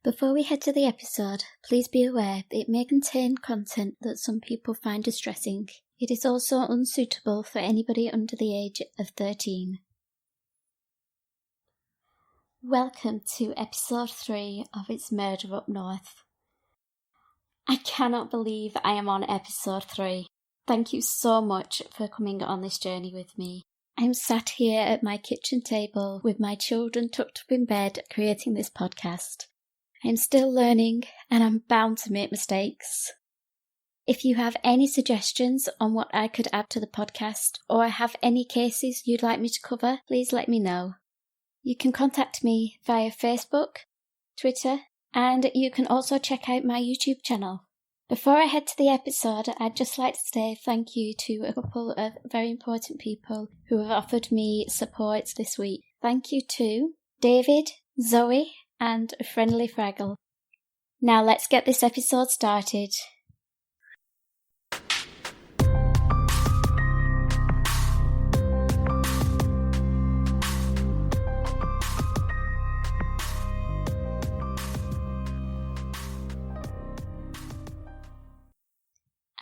Before we head to the episode, please be aware it may contain content that some people find distressing. It is also unsuitable for anybody under the age of 13. Welcome to episode 3 of It's Murder Up North. I cannot believe I am on episode 3. Thank you so much for coming on this journey with me. I'm sat here at my kitchen table with my children tucked up in bed creating this podcast. I'm still learning and I'm bound to make mistakes. If you have any suggestions on what I could add to the podcast or have any cases you'd like me to cover, please let me know. You can contact me via Facebook, Twitter, and you can also check out my YouTube channel. Before I head to the episode, I'd just like to say thank you to a couple of very important people who have offered me support this week. Thank you to David, Zoe, and Friendly Fraggle. Now let's get this episode started.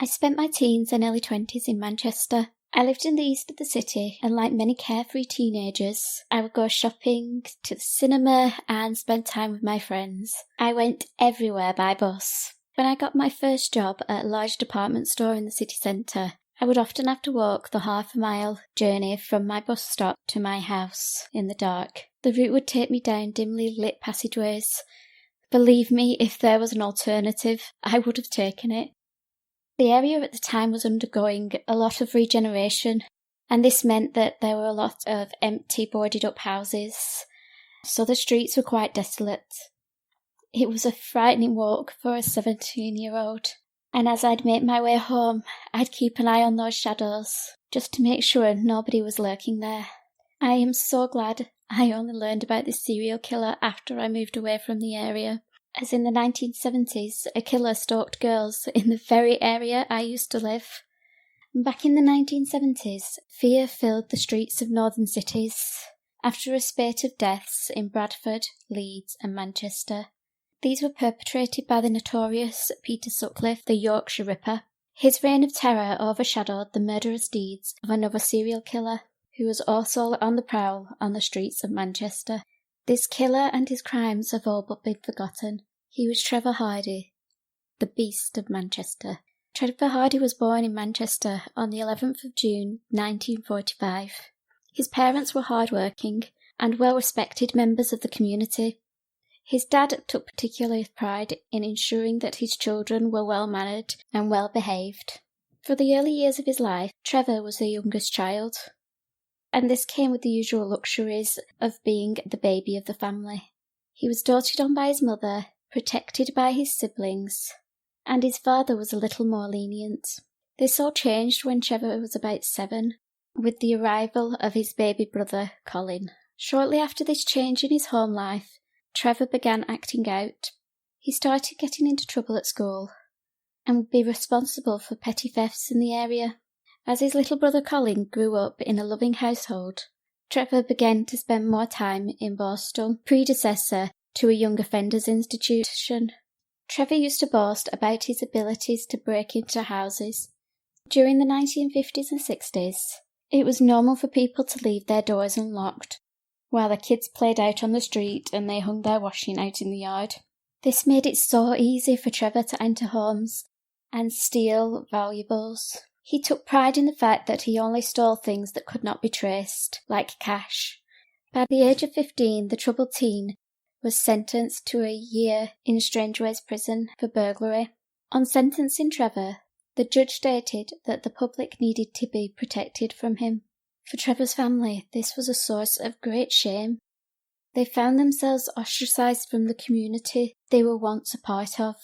I spent my teens and early 20s in Manchester. I lived in the east of the city, and like many carefree teenagers, I would go shopping, to the cinema, and spend time with my friends. I went everywhere by bus. When I got my first job at a large department store in the city centre, I would often have to walk the half-a-mile journey from my bus stop to my house in the dark. The route would take me down dimly lit passageways. Believe me, if there was an alternative, I would have taken it. The area at the time was undergoing a lot of regeneration, and this meant that there were a lot of empty, boarded-up houses, so the streets were quite desolate. It was a frightening walk for a 17-year-old, and as I'd make my way home, I'd keep an eye on those shadows, just to make sure nobody was lurking there. I am so glad I only learned about this serial killer after I moved away from the area, as in the 1970s, a killer stalked girls in the very area I used to live. Back in the 1970s, fear filled the streets of northern cities, after a spate of deaths in Bradford, Leeds and Manchester. These were perpetrated by the notorious Peter Sutcliffe, the Yorkshire Ripper. His reign of terror overshadowed the murderous deeds of another serial killer, who was also on the prowl on the streets of Manchester. This killer and his crimes have all but been forgotten. He was Trevor Hardy, the Beast of Manchester. Trevor Hardy was born in Manchester on the 11th of June 1945. His parents were hard-working and well-respected members of the community. His dad took particular pride in ensuring that his children were well-mannered and well-behaved. For the early years of his life, Trevor was the youngest child, and this came with the usual luxuries of being the baby of the family. He was doted on by his mother, protected by his siblings, and his father was a little more lenient. This all changed when Trevor was about 7, with the arrival of his baby brother, Colin. Shortly after this change in his home life, Trevor began acting out. He started getting into trouble at school, and would be responsible for petty thefts in the area. As his little brother Colin grew up in a loving household, Trevor began to spend more time in Borstal, predecessor to a young offenders institution. Trevor used to boast about his abilities to break into houses. During the 1950s and 60s, it was normal for people to leave their doors unlocked, while the kids played out on the street and they hung their washing out in the yard. This made it so easy for Trevor to enter homes and steal valuables. He took pride in the fact that he only stole things that could not be traced, like cash. By the age of 15, the troubled teen was sentenced to a year in Strangeways prison for burglary. On sentencing Trevor, the judge stated that the public needed to be protected from him. For Trevor's family, this was a source of great shame. They found themselves ostracised from the community they were once a part of.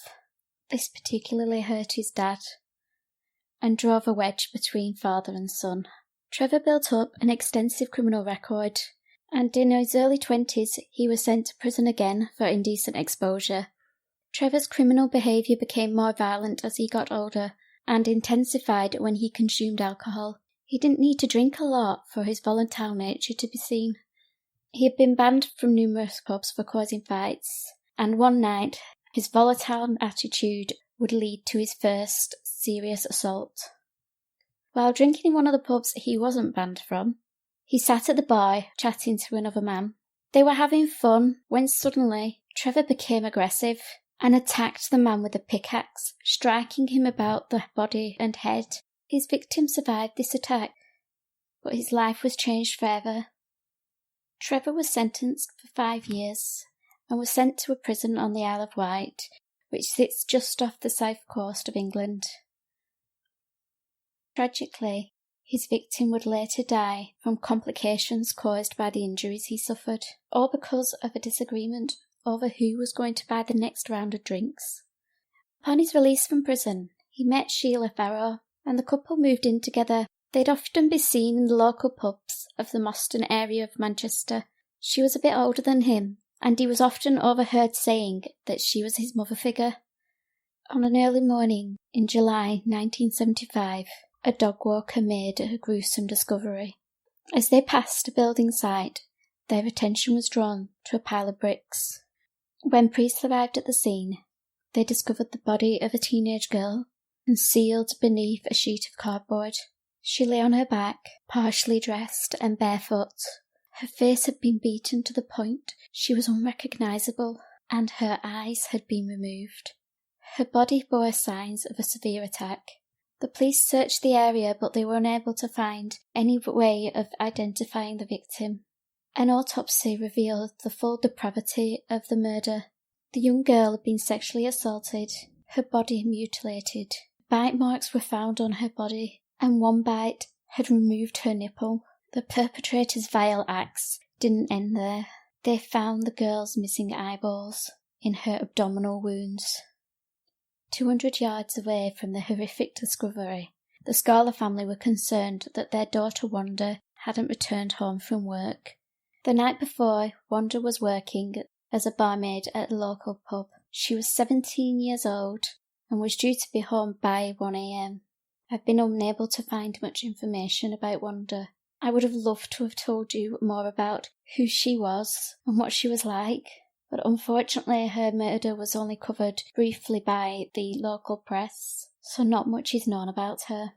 This particularly hurt his dad, and drove a wedge between father and son. Trevor built up an extensive criminal record, and in his early 20s he was sent to prison again for indecent exposure. Trevor's criminal behaviour became more violent as he got older, and intensified when he consumed alcohol. He didn't need to drink a lot for his volatile nature to be seen. He had been banned from numerous pubs for causing fights, and one night his volatile attitude would lead to his first serious assault. While drinking in one of the pubs he wasn't banned from, he sat at the bar chatting to another man. They were having fun when suddenly Trevor became aggressive and attacked the man with a pickaxe, striking him about the body and head. His victim survived this attack, but his life was changed forever. Trevor was sentenced for 5 years and was sent to a prison on the Isle of Wight, which sits just off the south coast of England. Tragically, his victim would later die from complications caused by the injuries he suffered, all because of a disagreement over who was going to buy the next round of drinks. Upon his release from prison, he met Sheila Farrow, and the couple moved in together. They'd often be seen in the local pubs of the Moston area of Manchester. She was a bit older than him, and he was often overheard saying that she was his mother figure. On an early morning in July 1975, a dog walker made a gruesome discovery. As they passed a building site, their attention was drawn to a pile of bricks. When police arrived at the scene, they discovered the body of a teenage girl, concealed beneath a sheet of cardboard. She lay on her back, partially dressed and barefoot. Her face had been beaten to the point she was unrecognisable, and her eyes had been removed. Her body bore signs of a severe attack. The police searched the area, but they were unable to find any way of identifying the victim. An autopsy revealed the full depravity of the murder. The young girl had been sexually assaulted, her body mutilated. Bite marks were found on her body, and one bite had removed her nipple. The perpetrator's vile acts didn't end there. They found the girl's missing eyeballs in her abdominal wounds. 200 yards away from the horrific discovery, the Scala family were concerned that their daughter Wanda hadn't returned home from work. The night before, Wanda was working as a barmaid at a local pub. She was 17 years old and was due to be home by 1 a.m. I've been unable to find much information about Wanda. I would have loved to have told you more about who she was and what she was like, but unfortunately her murder was only covered briefly by the local press, so not much is known about her.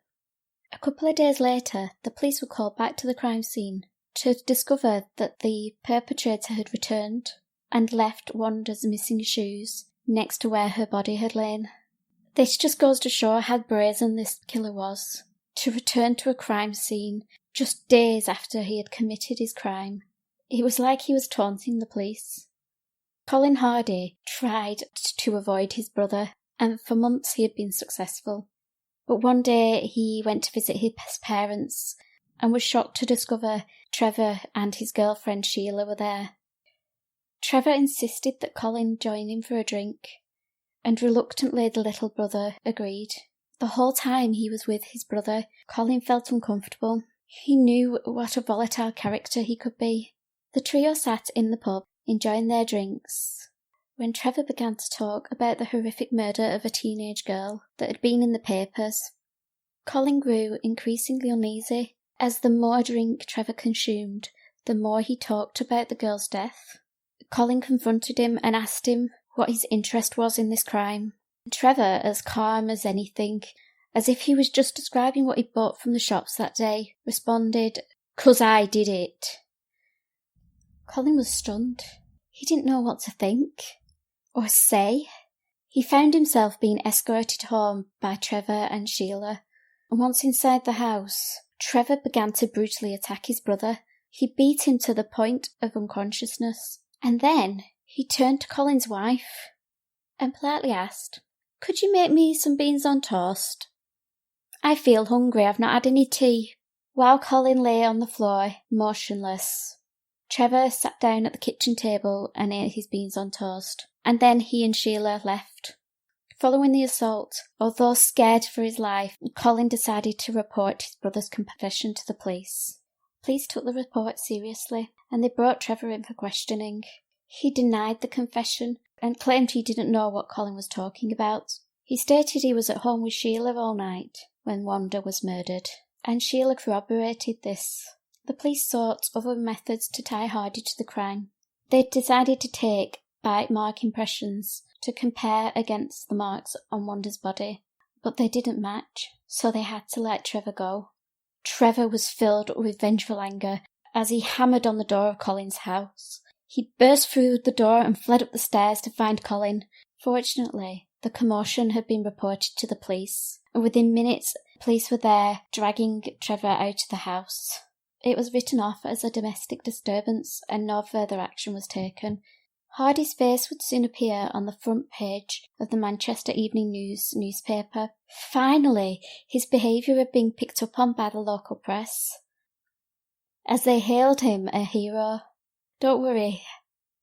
A couple of days later, the police were called back to the crime scene to discover that the perpetrator had returned and left Wanda's missing shoes next to where her body had lain. This just goes to show how brazen this killer was, to return to a crime scene just days after he had committed his crime. It was like he was taunting the police. Colin Hardy tried to avoid his brother, and for months he had been successful. But one day he went to visit his parents and was shocked to discover Trevor and his girlfriend Sheila were there. Trevor insisted that Colin join him for a drink, and reluctantly the little brother agreed. The whole time he was with his brother, Colin felt uncomfortable. He knew what a volatile character he could be. The trio sat in the pub, enjoying their drinks, when Trevor began to talk about the horrific murder of a teenage girl that had been in the papers. Colin grew increasingly uneasy. As the more drink Trevor consumed, the more he talked about the girl's death. Colin confronted him and asked him what his interest was in this crime. Trevor, as calm as anything, as if he was just describing what he'd bought from the shops that day, responded, "'Cause I did it." Colin was stunned. He didn't know what to think or say. He found himself being escorted home by Trevor and Sheila, and once inside the house, Trevor began to brutally attack his brother. He beat him to the point of unconsciousness, and then he turned to Colin's wife and politely asked, "Could you make me some beans on toast? I feel hungry, I've not had any tea." While Colin lay on the floor, motionless, Trevor sat down at the kitchen table and ate his beans on toast, and then he and Sheila left. Following the assault, although scared for his life, Colin decided to report his brother's confession to the police. Police took the report seriously, and they brought Trevor in for questioning. He denied the confession and claimed he didn't know what Colin was talking about. He stated he was at home with Sheila all night when Wanda was murdered, and Sheila corroborated this. The police sought other methods to tie Hardy to the crime. They decided to take bite mark impressions to compare against the marks on Wanda's body, but they didn't match, so they had to let Trevor go. Trevor was filled with vengeful anger as he hammered on the door of Colin's house. He burst through the door and fled up the stairs to find Colin. Fortunately, the commotion had been reported to the police, and within minutes, police were there dragging Trevor out of the house. It was written off as a domestic disturbance and no further action was taken. Hardy's face would soon appear on the front page of the Manchester Evening News newspaper. Finally, his behaviour had been picked up on by the local press, as they hailed him a hero. Don't worry,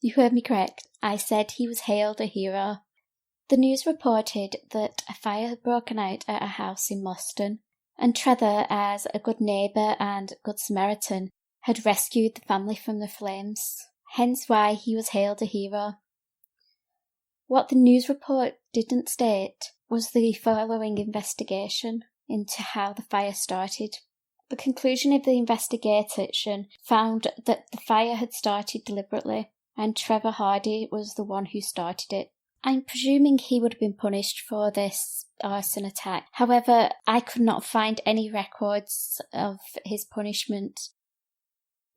you heard me correct. I said he was hailed a hero. The news reported that a fire had broken out at a house in Moston, and Trevor, as a good neighbour and good Samaritan, had rescued the family from the flames, hence why he was hailed a hero. What the news report didn't state was the following investigation into how the fire started. The conclusion of the investigation found that the fire had started deliberately, and Trevor Hardy was the one who started it. I'm presuming he would have been punished for this arson attack. However, I could not find any records of his punishment.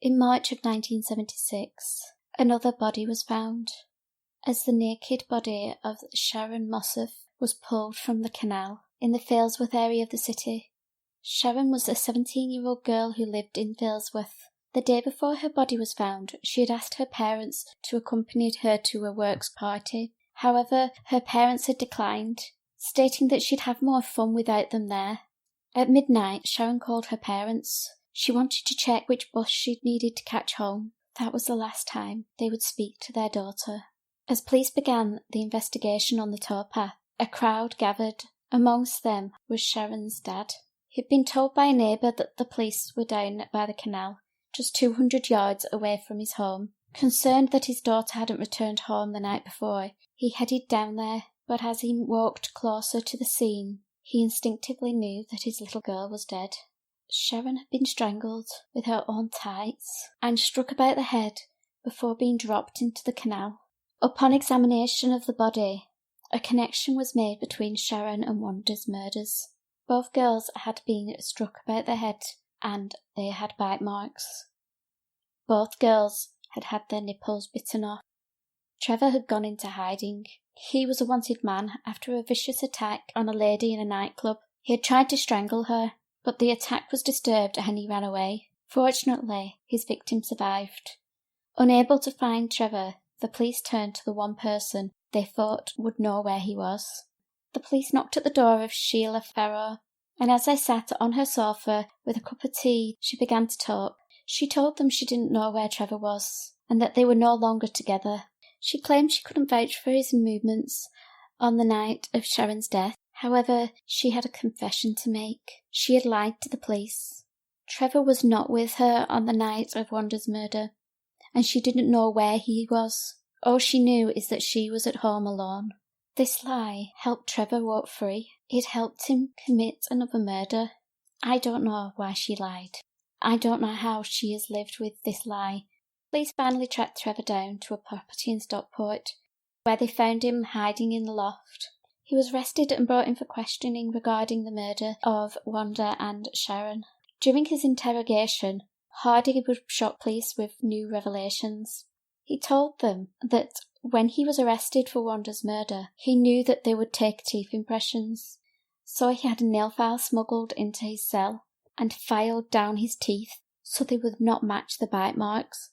In March of 1976, another body was found, as the naked body of Sharon Mossop was pulled from the canal in the Failsworth area of the city. Sharon was a 17-year-old girl who lived in Failsworth. The day before her body was found, she had asked her parents to accompany her to a works party. However, her parents had declined, stating that she'd have more fun without them there. At midnight, Sharon called her parents. She wanted to check which bus she needed to catch home. That was the last time they would speak to their daughter. As police began the investigation on the towpath, a crowd gathered. Amongst them was Sharon's dad. He'd been told by a neighbour that the police were down by the canal, just 200 yards away from his home. Concerned that his daughter hadn't returned home the night before, he headed down there, but as he walked closer to the scene, he instinctively knew that his little girl was dead. Sharon had been strangled with her own tights and struck about the head before being dropped into the canal. Upon examination of the body, a connection was made between Sharon and Wanda's murders. Both girls had been struck about the head and they had bite marks. Both girls had had their nipples bitten off. Trevor had gone into hiding. He was a wanted man after a vicious attack on a lady in a nightclub. He had tried to strangle her, but the attack was disturbed and he ran away. Fortunately, his victim survived. Unable to find Trevor, the police turned to the one person they thought would know where he was. The police knocked at the door of Sheila Farrow, and as they sat on her sofa with a cup of tea, she began to talk. She told them she didn't know where Trevor was, and that they were no longer together. She claimed she couldn't vouch for his movements on the night of Sharon's death. However, she had a confession to make. She had lied to the police. Trevor was not with her on the night of Wanda's murder, and she didn't know where he was. All she knew is that she was at home alone. This lie helped Trevor walk free. It helped him commit another murder. I don't know why she lied. I don't know how she has lived with this lie. Police finally tracked Trevor down to a property in Stockport, where they found him hiding in the loft. He was arrested and brought in for questioning regarding the murder of Wanda and Sharon. During his interrogation, Hardy would shock police with new revelations. He told them that when he was arrested for Wanda's murder, he knew that they would take teeth impressions, so he had a nail file smuggled into his cell and filed down his teeth so they would not match the bite marks.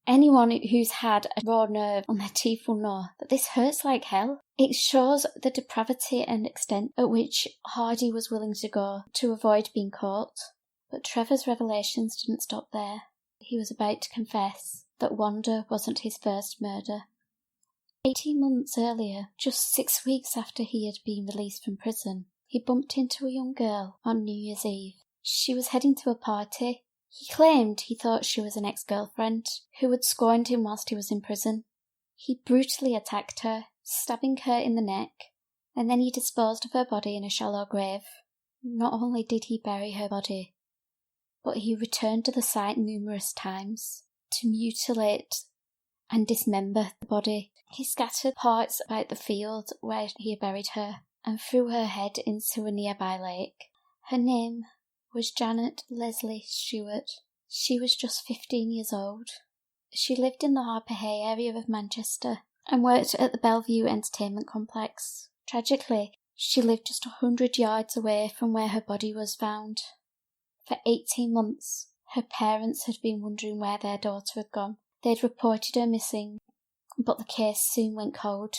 Anyone who's had a raw nerve on their teeth will know that this hurts like hell. It shows the depravity and extent at which Hardy was willing to go to avoid being caught. But Trevor's revelations didn't stop there. He was about to confess that Wanda wasn't his first murder. 18 months earlier, just 6 weeks after he had been released from prison, he bumped into a young girl on New Year's Eve. She was heading to a party. He claimed he thought she was an ex-girlfriend who had scorned him whilst he was in prison. He brutally attacked her, stabbing her in the neck, and then he disposed of her body in a shallow grave. Not only did he bury her body, but he returned to the site numerous times to mutilate and dismember the body He scattered parts about the field where he had buried her and threw her head into a nearby lake. Her name was Janet Leslie Stewart. She was just 15 years old. She lived in the Harper Hay area of Manchester and worked at the Bellevue Entertainment Complex. Tragically, she lived just 100 yards away from where her body was found. For 18 months, her parents had been wondering where their daughter had gone. They'd reported her missing, but the case soon went cold.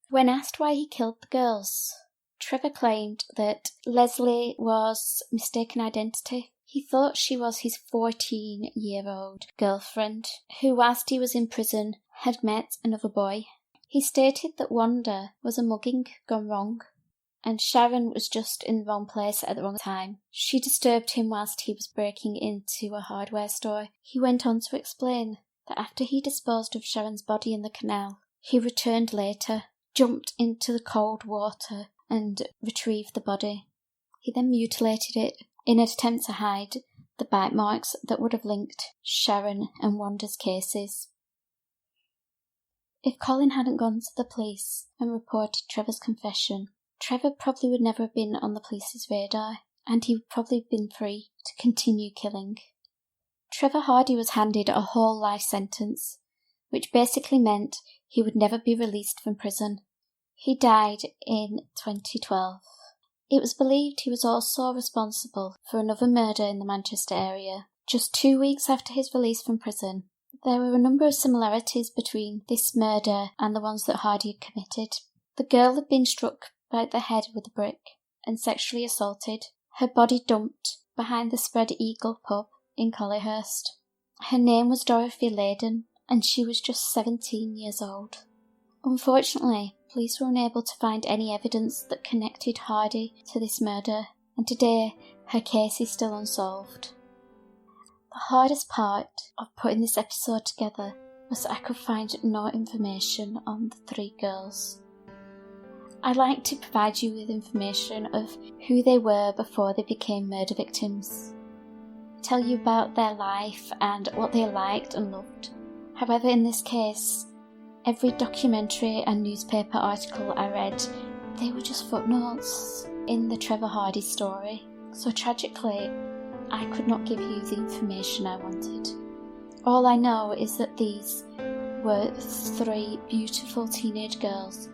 When asked why he killed the girls, Trevor claimed that Leslie was mistaken identity. He thought she was his 14-year-old girlfriend, who whilst he was in prison had met another boy. He stated that Wanda was a mugging gone wrong, and Sharon was just in the wrong place at the wrong time. She disturbed him whilst he was breaking into a hardware store. He went on to explain that after he disposed of Sharon's body in the canal, he returned later, jumped into the cold water and retrieved the body. He then mutilated it in an attempt to hide the bite marks that would have linked Sharon and Wanda's cases. If Colin hadn't gone to the police and reported Trevor's confession, Trevor probably would never have been on the police's radar, and he would probably have been free to continue killing. Trevor Hardy was handed a whole life sentence, which basically meant he would never be released from prison. He died in 2012. It was believed he was also responsible for another murder in the Manchester area. Just 2 weeks after his release from prison, there were a number of similarities between this murder and the ones that Hardy had committed. The girl had been struck by the head with a brick and sexually assaulted, her body dumped behind the Spread Eagle pub in Collyhurst. Her name was Dorothy Layden, and she was just 17 years old. Unfortunately, police were unable to find any evidence that connected Hardy to this murder, and today her case is still unsolved. The hardest part of putting this episode together was that I could find no information on the 3 girls. I like to provide you with information of who they were before they became murder victims. Tell you about their life and what they liked and loved. However, in this case, every documentary and newspaper article I read, they were just footnotes in the Trevor Hardy story. So tragically, I could not give you the information I wanted. All I know is that these were 3 beautiful teenage girls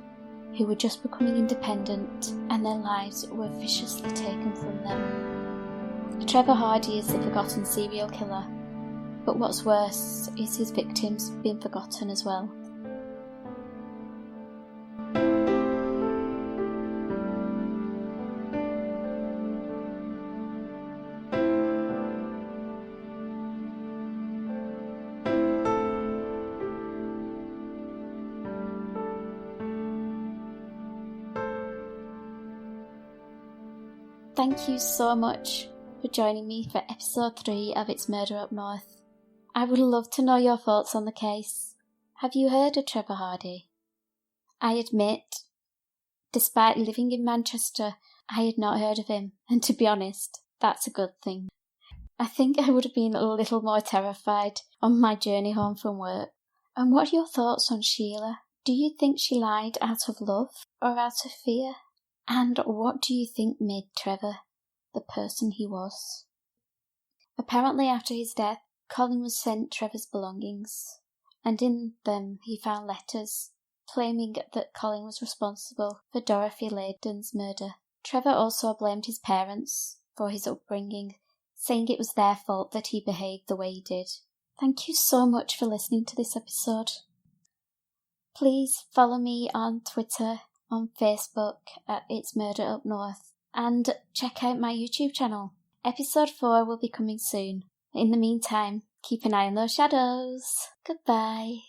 who were just becoming independent, and their lives were viciously taken from them. Trevor Hardy is the forgotten serial killer, but what's worse is his victims being forgotten as well. Thank you so much for joining me for episode 3 of It's Murder Up North. I would love to know your thoughts on the case. Have you heard of Trevor Hardy? I admit, despite living in Manchester, I had not heard of him, and to be honest, that's a good thing. I think I would have been a little more terrified on my journey home from work. And what are your thoughts on Sheila? Do you think she lied out of love or out of fear? And what do you think made Trevor the person he was? Apparently after his death, Colin was sent Trevor's belongings, and in them he found letters claiming that Colin was responsible for Dorothy Layden's murder. Trevor also blamed his parents for his upbringing, saying it was their fault that he behaved the way he did. Thank you so much for listening to this episode. Please follow me on Twitter, on Facebook at It's Murder Up North, and check out my YouTube channel. Episode 4 will be coming soon. In the meantime, keep an eye on those shadows. Goodbye.